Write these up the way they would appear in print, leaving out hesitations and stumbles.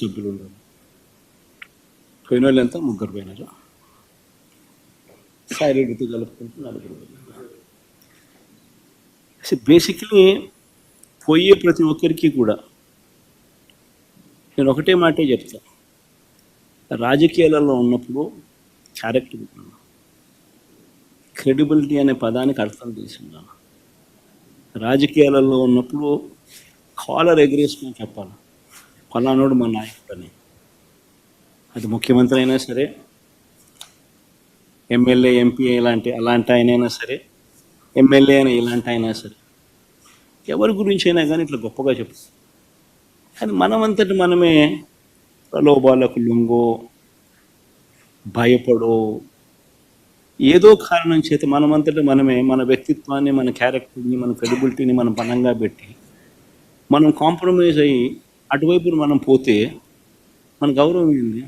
సభ్యులు ఉన్నారు. పోయిన వాళ్ళు ఎంత? ముగ్గురు పోయినారు. సాయిరెడ్డితో కలుపుకుంటూ నలుగురు. బేసిక్లీ పోయే ప్రతి ఒక్కరికి కూడా నేను ఒకటే మాటే చెప్తా, రాజకీయాలలో ఉన్నప్పుడు క్యారెక్టర్ క్రెడిబిలిటీ అనే పదానికి అర్థం తీసుకున్నాను. రాజకీయాలలో ఉన్నప్పుడు కాలర్ ఎగరేసుకొని చెప్పాలి, ఫలానోడు మా నాయకుడు అని. అది ముఖ్యమంత్రి అయినా సరే, ఎమ్మెల్యే ఎంపీ అలాంటి ఆయనైనా సరే, ఎమ్మెల్యే అయినా ఇలాంటి అయినా సరే, ఎవరి గురించి అయినా కానీ ఇట్లా గొప్పగా చెప్తాం. కానీ మనమంతటి మనమే ప్రలోభాలకు లొంగో, భయపడో, ఏదో కారణం చేత మనమంతటి మనమే మన వ్యక్తిత్వాన్ని, మన క్యారెక్టర్ని, మన క్రెడిబిలిటీని మనం పనంగా పెట్టి మనం కాంప్రమైజ్ అయ్యి అటువైపు మనం పోతే మన గౌరవం ఏంది,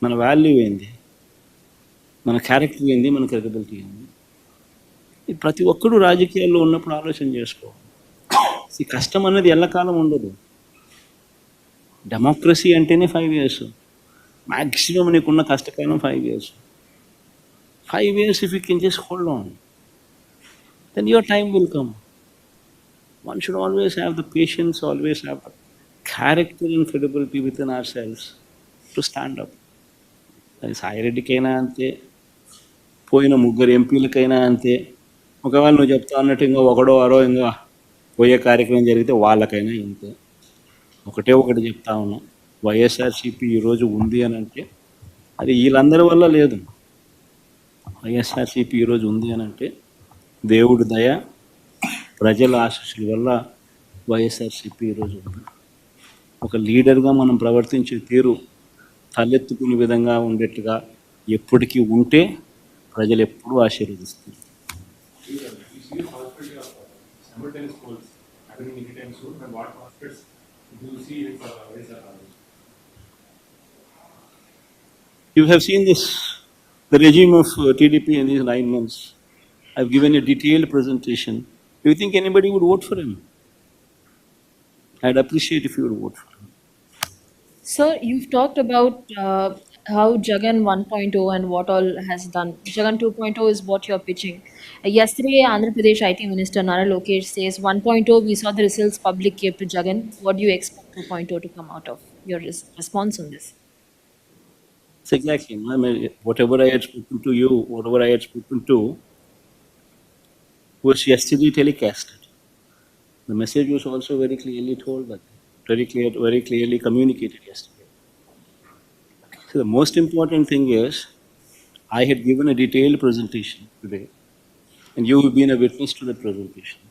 మన వాల్యూ ఏంది, మన క్యారెక్టర్ ఏంది, మన క్రెడిబిలిటీ ఏంది? ఇది ప్రతి ఒక్కరూ రాజకీయాల్లో ఉన్నప్పుడు ఆలోచన చేసుకోవాలి. ఈ కష్టం అనేది ఎల్లకాలం ఉండదు. డెమోక్రసీ అంటేనే 5 years. మ్యాక్సిమం నీకున్న కష్టకాలం 5 years. 5 years if you can just hold on, then your time will come. One should always have the patience, always have the character and credibility within ourselves to stand up. అది సాయిరెడ్డికైనా అంతే, పోయిన ముగ్గురు ఎంపీలకైనా అంతే. ఒకవేళ నువ్వు చెప్తా అన్నట్టు ఇంకా ఒకడో అరో ఇంకా పోయే కార్యక్రమం జరిగితే వాళ్ళకైనా ఇంతే. ఒకటి చెప్తా ఉన్నా, వైఎస్ఆర్సీపీ ఈరోజు ఉంది అని అంటే అది వీళ్ళందరి వల్ల లేదు. వైఎస్ఆర్సీపీ ఈరోజు ఉంది అని అంటే దేవుడి దయ, ప్రజల ఆశీస్సుల వల్ల వైఎస్ఆర్సీపీ ఈరోజు ఉంది. ఒక లీడర్గా మనం ప్రవర్తించే తీరు తలెత్తుకునే విధంగా ఉండేట్టుగా ఎప్పటికీ ఉంటే ప్రజలు ఎప్పుడూ ఆశీర్వదిస్తారు. You have seen this, the regime of TDP in these 9 months. I've given a detailed presentation. Do you think anybody would vote for him? I'd appreciate if you would vote for him. Sir, you've talked about how Jagan 1.0 and what all has done. Jagan 2.0 is what you're pitching. Yesterday, Andhra Pradesh IT Minister Nara Lokesh says 1.0, we saw the results public gave to Jagan. What do you expect 2.0 to come out of? Your response on this? It's exactly. I mean, whatever I had spoken to you, whatever I had spoken to was yesterday telecasted. The message was also very clearly told, that very clearly communicated yesterday. So the most important thing is, I had given a detailed presentation today, and you have been a witness to that presentation.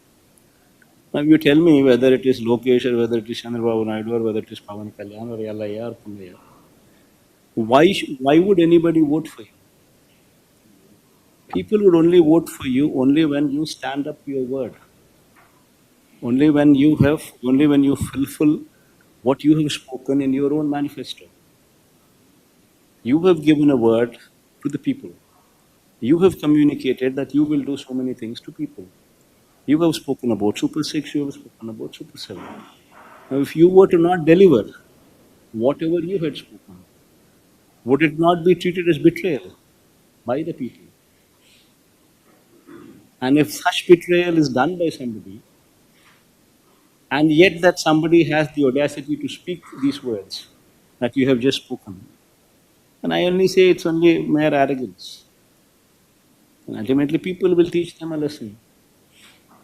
Now you tell me whether it is Lokesh or whether it is Chandrababu Naidu or whether it is Pawan Kalyan or Yallaya or Punnaya. Why would anybody vote for you? People would only vote for you only when you stand up your word. Only when you fulfill what you have spoken in your own manifesto. You have given a word to the people. You have communicated that you will do so many things to people. You have spoken about Super 6, you have spoken about Super 7. Now, if you were to not deliver whatever you had spoken, would it not be treated as betrayal by the people? And if such betrayal is done by somebody, and yet that somebody has the audacity to speak these words that you have just spoken, and I only say it's only mere arrogance. And ultimately people will teach them a lesson.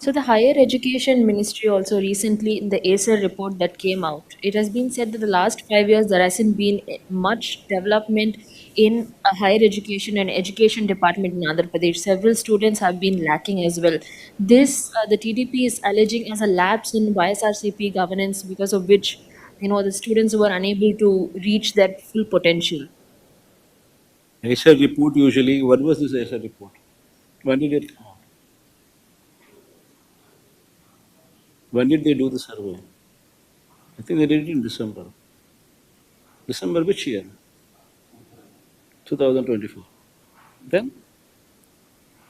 So the Higher Education Ministry also recently, in the ACER report that came out, it has been said that the last 5 years there hasn't been much development in a higher education and education department in Andhra Pradesh. Several students have been lacking as well. This, the TDP is alleging as a lapse in YSRCP governance, because of which, the students were unable to reach their full potential. ACER report usually, what was this ACER report? When did it come out? When did they do the survey? I think they did it in December. December which year? 2024. Then,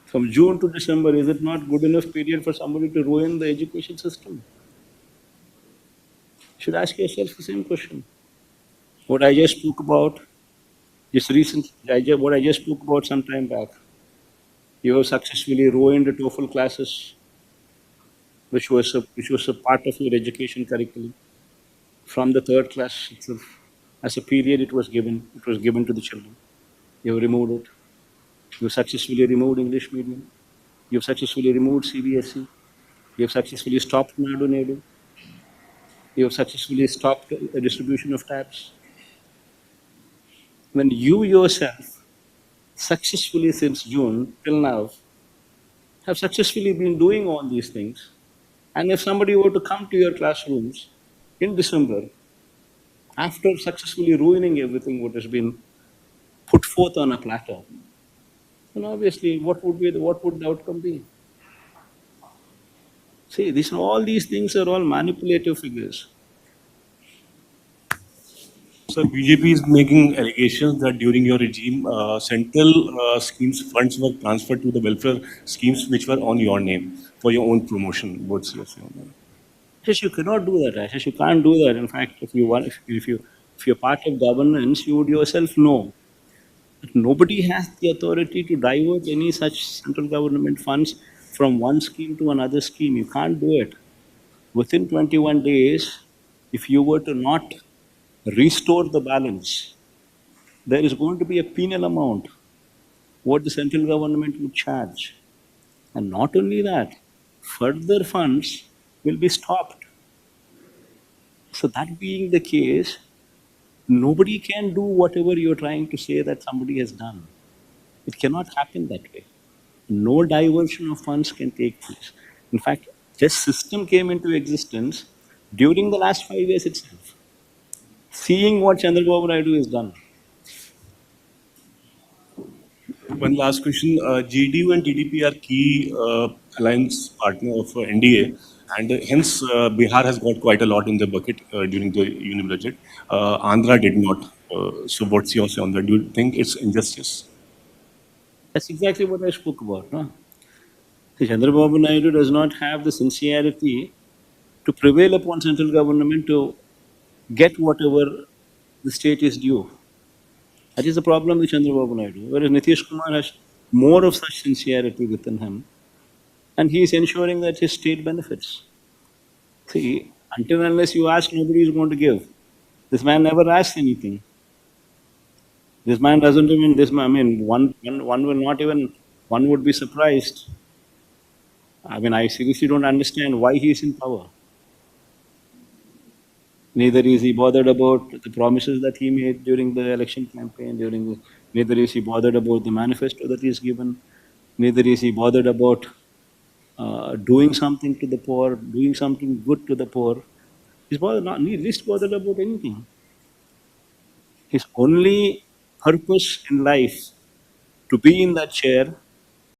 from June to December, is it not good enough period for somebody to ruin the education system? You should ask yourself the same question. What I just spoke about, what I just spoke about some time back. You have successfully ruined the TOEFL classes, which was a part of your education curriculum from the third class itself. As a period, it was given to the children. You have removed it. You have successfully removed English medium. You have successfully removed CBSE. You have successfully stopped Nadu Nedu. You have successfully stopped the distribution of tabs. When you yourself, successfully since June till now, have successfully been doing all these things, and if somebody were to come to your classrooms in December, after successfully ruining everything what has been put forth on a platter, then obviously what would the outcome be? See, all these things are all manipulative figures. So BJP is making allegations that during your regime, central schemes funds were transferred to the welfare schemes which were on your name for your own promotion. What's your say on that? Yes, you cannot do that, Ashish. You can't do that. In fact, if you're part of governance, you would yourself know that nobody has the authority to divert any such central government funds from one scheme to another scheme. You can't do it. Within 21 days, if you were to not restore the balance, there is going to be a penal amount what the central government would charge. And not only that, further funds will be stopped. So that being the case, nobody can do whatever you're trying to say that somebody has done. It cannot happen that way. No diversion of funds can take place. In fact, this system came into existence during the last 5 years itself. Seeing what Chandrababu Naidu has done. One last question. JDU and TDP are key alliance partner of NDA, and hence Bihar has got quite a lot in the bucket during the union budget. Andhra did not. So what's your say on that? Do you think it's injustice? That's exactly what I spoke about. No? See, Chandrababu Naidu does not have the sincerity to prevail upon central government to get whatever the state is due. That is the problem with Chandrababu Naidu. Whereas Nitish Kumar has more of such sincerity within him, and he is ensuring that his state benefits. See, until unless you ask, nobody is going to give. This man never asks anything. This man doesn't even, this man, I mean, one will not even, one would be surprised. I mean, I seriously don't understand why he is in power. Neither is he bothered about the promises that he made during the election campaign, neither is he bothered about the manifesto that he's given, neither is he bothered about doing something to the poor, doing something good to the poor. He's not least bothered about anything. His only purpose in life to be in that chair